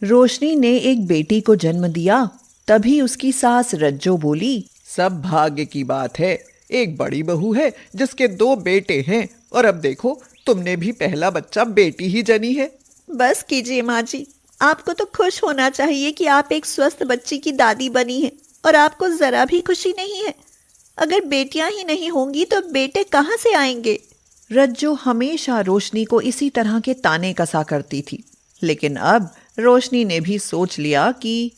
रोशनी ने एक बेटी को जन्म दिया। तभी उसकी सास रज्जो बोली, सब भाग्य की बात है। एक बड़ी बहू है जिसके 2 बेटे हैं, और अब देखो तुमने भी पहला बच्चा बेटी ही जनी है। बस कीजिए माँ जी, आपको तो खुश होना चाहिए कि आप एक स्वस्थ बच्ची की दादी बनी हैं और आपको जरा भी खुशी नहीं है। अगर बेटियां ही नहीं होंगी तो बेटे कहाँ से आएंगे। रज्जो हमेशा रोशनी को इसी तरह के ताने कसा करती थी, लेकिन अब रोशनी ने भी सोच लिया कि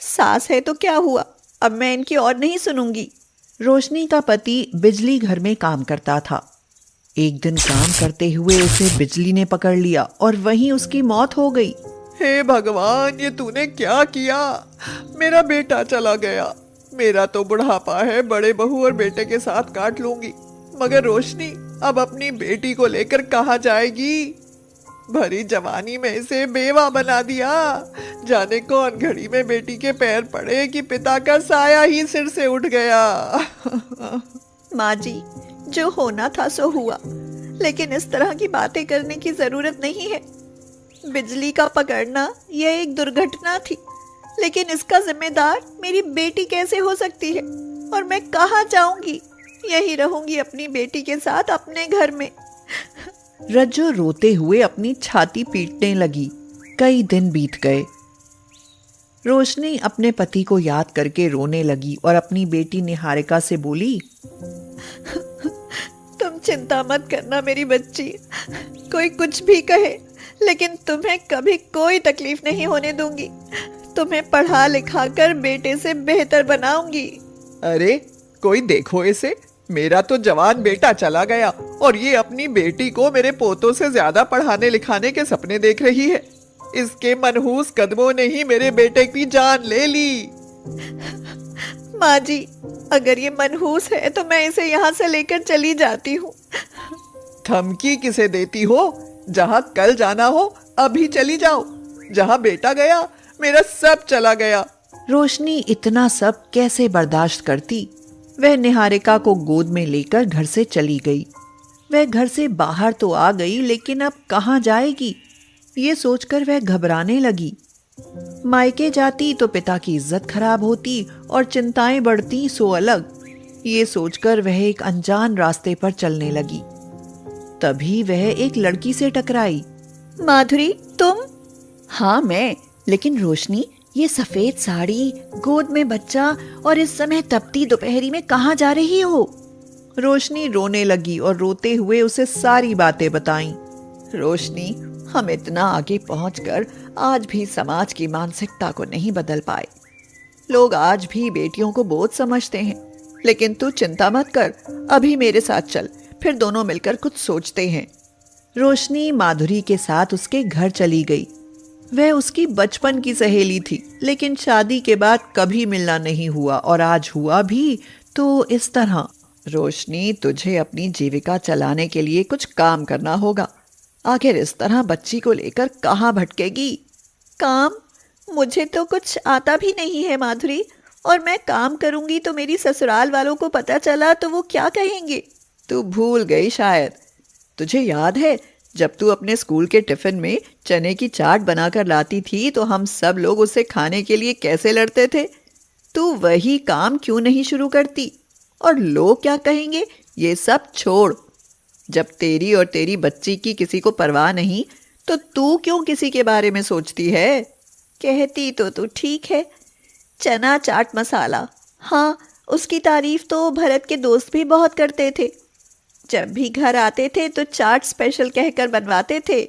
सास है तो क्या हुआ, अब मैं इनकी और नहीं सुनूंगी। रोशनी का पति बिजली घर में काम करता था। एक दिन काम करते हुए उसे बिजली ने पकड़ लिया और वहीं उसकी मौत हो गई। हे भगवान, ये तूने क्या किया? मेरा बेटा चला गया। मेरा तो बुढ़ापा है, बड़े बहू और बेटे के साथ काट लूंगी, मगर रोशनी अब अपनी बेटी को लेकर कहाँ जाएगी? भरी जवानी में इसे बेवा बना दिया। जाने कौन घड़ी में बेटी के पैर पड़े कि पिता का साया ही सिर से उठ गया। माँ जी, जो होना था सो हुआ, लेकिन इस तरह की बातें करने की जरूरत नहीं है। बिजली का पकड़ना यह एक दुर्घटना थी, लेकिन इसका जिम्मेदार मेरी बेटी कैसे हो सकती है? और मैं कहाँ जाऊंगी? यही रहूंगी अपनी बेटी के साथ अपने घर में। रज्जो रोते हुए अपनी छाती पीटने लगी। कई दिन बीत गए। रोशनी अपने पति को याद करके रोने लगी और अपनी बेटी निहारिका से बोली, तुम चिंता मत करना मेरी बच्ची, कोई कुछ भी कहे लेकिन तुम्हें कभी कोई तकलीफ नहीं होने दूंगी। तुम्हें पढ़ा लिखा कर बेटे से बेहतर बनाऊंगी। अरे कोई देखो इसे, मेरा तो जवान बेटा चला गया और ये अपनी बेटी को मेरे पोतों से ज्यादा पढ़ाने लिखाने के सपने देख रही है। इसके मनहूस कदमों ने ही मेरे बेटे की जान ले ली। माँ जी, अगर ये मनहूस है तो मैं इसे यहाँ से लेकर चली जाती हूँ। धमकी किसे देती हो? जहाँ कल जाना हो अभी चली जाओ। जहाँ बेटा गया मेरा सब चला गया। रोशनी इतना सब कैसे बर्दाश्त करती? वह निहारिका को गोद में लेकर घर से चली गई। वह घर से बाहर तो आ गई, लेकिन अब कहाँ जाएगी? ये सोचकर वह घबराने लगी। मायके जाती तो पिता की इज्जत खराब होती और चिंताएं बढ़ती सो अलग। ये सोचकर वह एक अनजान रास्ते पर चलने लगी। तभी वह एक लड़की से टकराई। माधुरी, तुम? हाँ मैं, लेकिन रोशनी, ये सफेद साड़ी, गोद में बच्चा और इस समय तपती दोपहरी में कहाँ जा रही हो? रोशनी रोने लगी और रोते हुए उसे सारी बातें बताईं। रोशनी, हम इतना आगे पहुंचकर आज भी समाज की मानसिकता को नहीं बदल पाए। लोग आज भी बेटियों को बोझ समझते हैं, लेकिन तू चिंता मत कर, अभी मेरे साथ चल, फिर दोनों मिलकर कुछ सोचते हैं। रोशनी माधुरी के साथ उसके घर चली गई। वह उसकी बचपन की सहेली थी, लेकिन शादी के बाद कभी मिलना नहीं हुआ, और आज हुआ भी तो इस तरह। रोशनी, तुझे अपनी जीविका चलाने के लिए कुछ काम करना होगा। आखिर इस तरह बच्ची को लेकर कहाँ भटकेगी? काम? मुझे तो कुछ आता भी नहीं है माधुरी, और मैं काम करूंगी तो मेरी ससुराल वालों को पता चला तो वो क्या कहेंगे? तू भूल गई शायद। तुझे याद है जब तू अपने स्कूल के टिफिन में चने की चाट बनाकर लाती थी तो हम सब लोग उसे खाने के लिए कैसे लड़ते थे? तू वही काम क्यों नहीं शुरू करती? और लोग क्या कहेंगे ये सब छोड़। जब तेरी और तेरी बच्ची की किसी को परवाह नहीं, तो तू क्यों किसी के बारे में सोचती है? कहती तो तू ठीक है, चना चाट मसाला, हाँ उसकी तारीफ तो भरत के दोस्त भी बहुत करते थे। जब भी घर आते थे तो चाट स्पेशल कहकर बनवाते थे।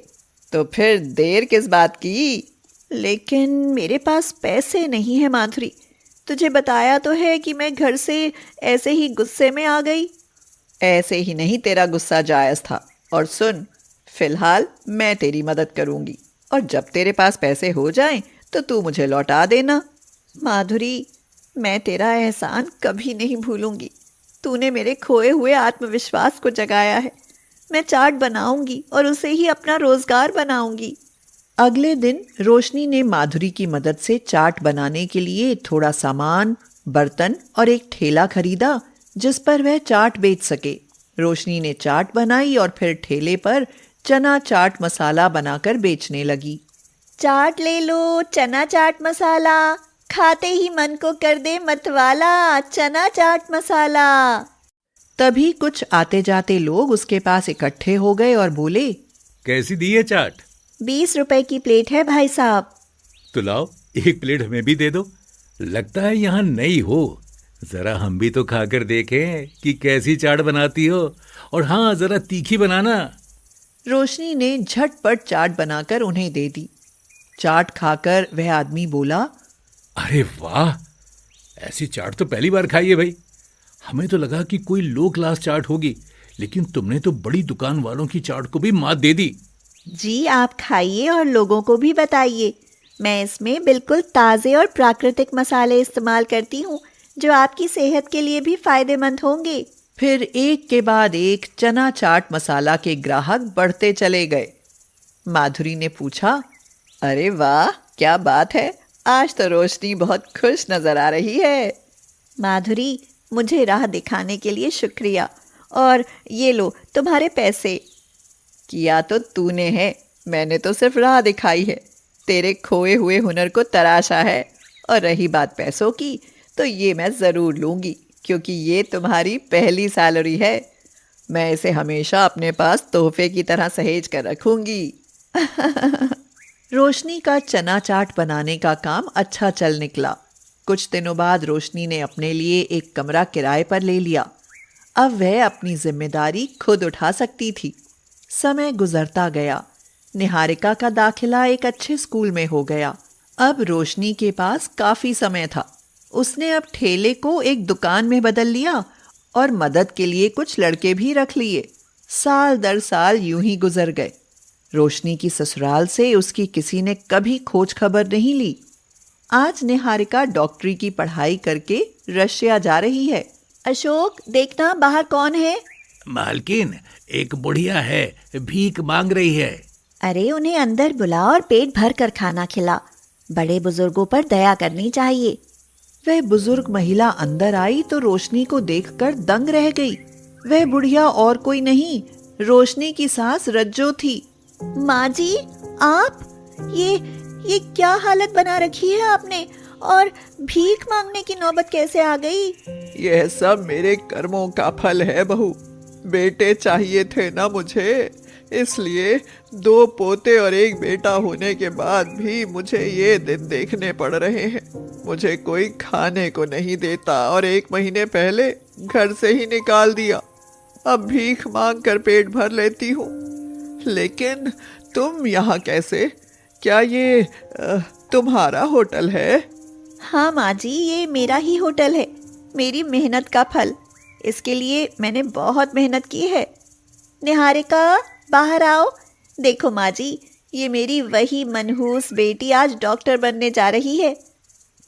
तो फिर देर किस बात की? लेकिन मेरे पास पैसे नहीं है माधुरी। तुझे बताया तो है कि मैं घर से ऐसे ही गुस्से में आ गई। ऐसे ही नहीं, तेरा गुस्सा जायज़ था। और सुन, फिलहाल मैं तेरी मदद करूंगी, और जब तेरे पास पैसे हो जाएं तो तू मुझे लौटा देना। माधुरी, मैं तेरा एहसान कभी नहीं भूलूंगी। तूने मेरे खोए हुए आत्मविश्वास को जगाया है। मैं चाट बनाऊंगी और उसे ही अपना रोजगार बनाऊंगी। अगले दिन रोशनी ने माधुरी की मदद से चाट बनाने के लिए थोड़ा सामान, बर्तन और एक ठेला खरीदा जिस पर वह चाट बेच सके। रोशनी ने चाट बनाई और फिर ठेले पर चना चाट मसाला बनाकर बेचने लगी। चाट ले लो, चना चाट मसाला, खाते ही मन को कर दे मतवाला, चना चाट मसाला। तभी कुछ आते जाते लोग उसके पास इकट्ठे हो गए और बोले, कैसी दी है चाट? 20 रुपए की प्लेट है भाई साहब। तो लाओ, एक प्लेट हमें भी दे दो। लगता है यहाँ नई हो, जरा हम भी तो खाकर देखें कि कैसी चाट बनाती हो। और हाँ, जरा तीखी बनाना। रोशनी ने झटपट चाट बनाकर उन्हें दे दी। चाट खाकर वह आदमी बोला, अरे वाह, ऐसी चाट तो पहली बार खाई है भाई। हमें तो लगा कि कोई लो क्लास चाट होगी, लेकिन तुमने तो बड़ी दुकान वालों की चाट को भी मात दे दी। जी आप खाइए और लोगों को भी बताइए। मैं इसमें बिल्कुल ताज़े और प्राकृतिक मसाले इस्तेमाल करती हूँ, जो आपकी सेहत के लिए भी फायदेमंद होंगे। फिर एक के बाद एक चना चाट मसाला के ग्राहक बढ़ते चले गए। माधुरी ने पूछा, अरे वाह, क्या बात है, आज तो रोशनी बहुत खुश नजर आ रही है। माधुरी, मुझे राह दिखाने के लिए शुक्रिया, और ये लो तुम्हारे पैसे। किया तो तूने है, मैंने तो सिर्फ राह दिखाई है, तेरे खोए हुए हुनर को तराशा है। और रही बात पैसों की, तो ये मैं ज़रूर लूँगी, क्योंकि ये तुम्हारी पहली सैलरी है। मैं इसे हमेशा अपने पास तोहफे की तरह सहेज कर रखूँगी। रोशनी का चना चाट बनाने का काम अच्छा चल निकला। कुछ दिनों बाद रोशनी ने अपने लिए एक कमरा किराए पर ले लिया। अब वह अपनी जिम्मेदारी खुद उठा सकती थी। समय गुजरता गया। निहारिका का दाखिला एक अच्छे स्कूल में हो गया। अब रोशनी के पास काफ़ी समय था। उसने अब ठेले को एक दुकान में बदल लिया और मदद के लिए कुछ लड़के भी रख लिए। साल दर साल यूं ही गुजर गए। रोशनी की ससुराल से उसकी किसी ने कभी खोज खबर नहीं ली। आज निहारिका डॉक्टरी की पढ़ाई करके रशिया जा रही है। अशोक, देखना बाहर कौन है। मालकिन, एक बुढ़िया है, भीख मांग रही है। अरे उन्हें अंदर बुला और पेट भर कर खाना खिला। बड़े बुजुर्गों पर दया करनी चाहिए। वह बुजुर्ग महिला अंदर आई तो रोशनी को देखकर दंग रह गई। वह बुढ़िया और कोई नहीं, रोशनी की सास रज्जो थी। माँ जी, आप ये क्या हालत बना रखी है आपने, और भीख मांगने की नौबत कैसे आ गई? यह सब मेरे कर्मों का फल है बहू। बेटे चाहिए थे ना मुझे, इसलिए 2 पोते और 1 बेटा होने के बाद भी मुझे ये दिन देखने पड़ रहे हैं। मुझे कोई खाने को नहीं देता और 1 महीने पहले घर से ही निकाल दिया। अब भीख मांग कर पेट भर लेती हूँ। लेकिन तुम यहाँ कैसे? क्या ये तुम्हारा होटल है? हाँ माँ जी, ये मेरा ही होटल है, मेरी मेहनत का फल। इसके लिए मैंने बहुत मेहनत की है। निहारिका, बाहर आओ। देखो माँ जी, ये मेरी वही मनहूस बेटी आज डॉक्टर बनने जा रही है।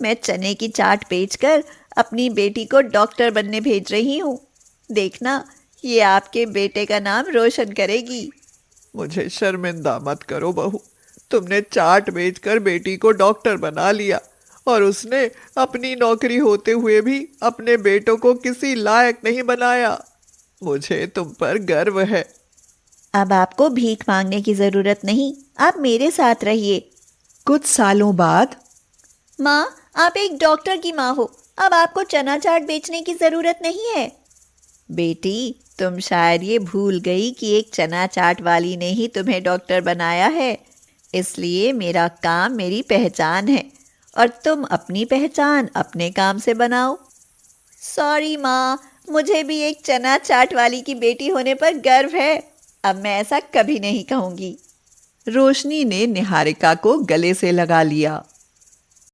मैं चने की चाट बेचकर अपनी बेटी को डॉक्टर बनने भेज रही हूँ। देखना, ये आपके बेटे का नाम रोशन करेगी। मुझे शर्मिंदा मत करो बहू। तुमने चाट बेचकर बेटी को डॉक्टर बना लिया और उसने अपनी नौकरी होते हुए भी अपने बेटों को किसी लायक नहीं बनाया। मुझे तुम पर गर्व है। अब आपको भीख मांगने की जरूरत नहीं, आप मेरे साथ रहिए। कुछ सालों बाद, माँ, आप एक डॉक्टर की माँ हो, अब आपको चना चाट बेचने की जरूरत नहीं है। बेटी, तुम शायद ये भूल गई कि एक चना चाट वाली ने ही तुम्हें डॉक्टर बनाया है। इसलिए मेरा काम मेरी पहचान है, और तुम अपनी पहचान अपने काम से बनाओ। सॉरी माँ, मुझे भी एक चना चाट वाली की बेटी होने पर गर्व है। अब मैं ऐसा कभी नहीं कहूँगी। रोशनी ने निहारिका को गले से लगा लिया।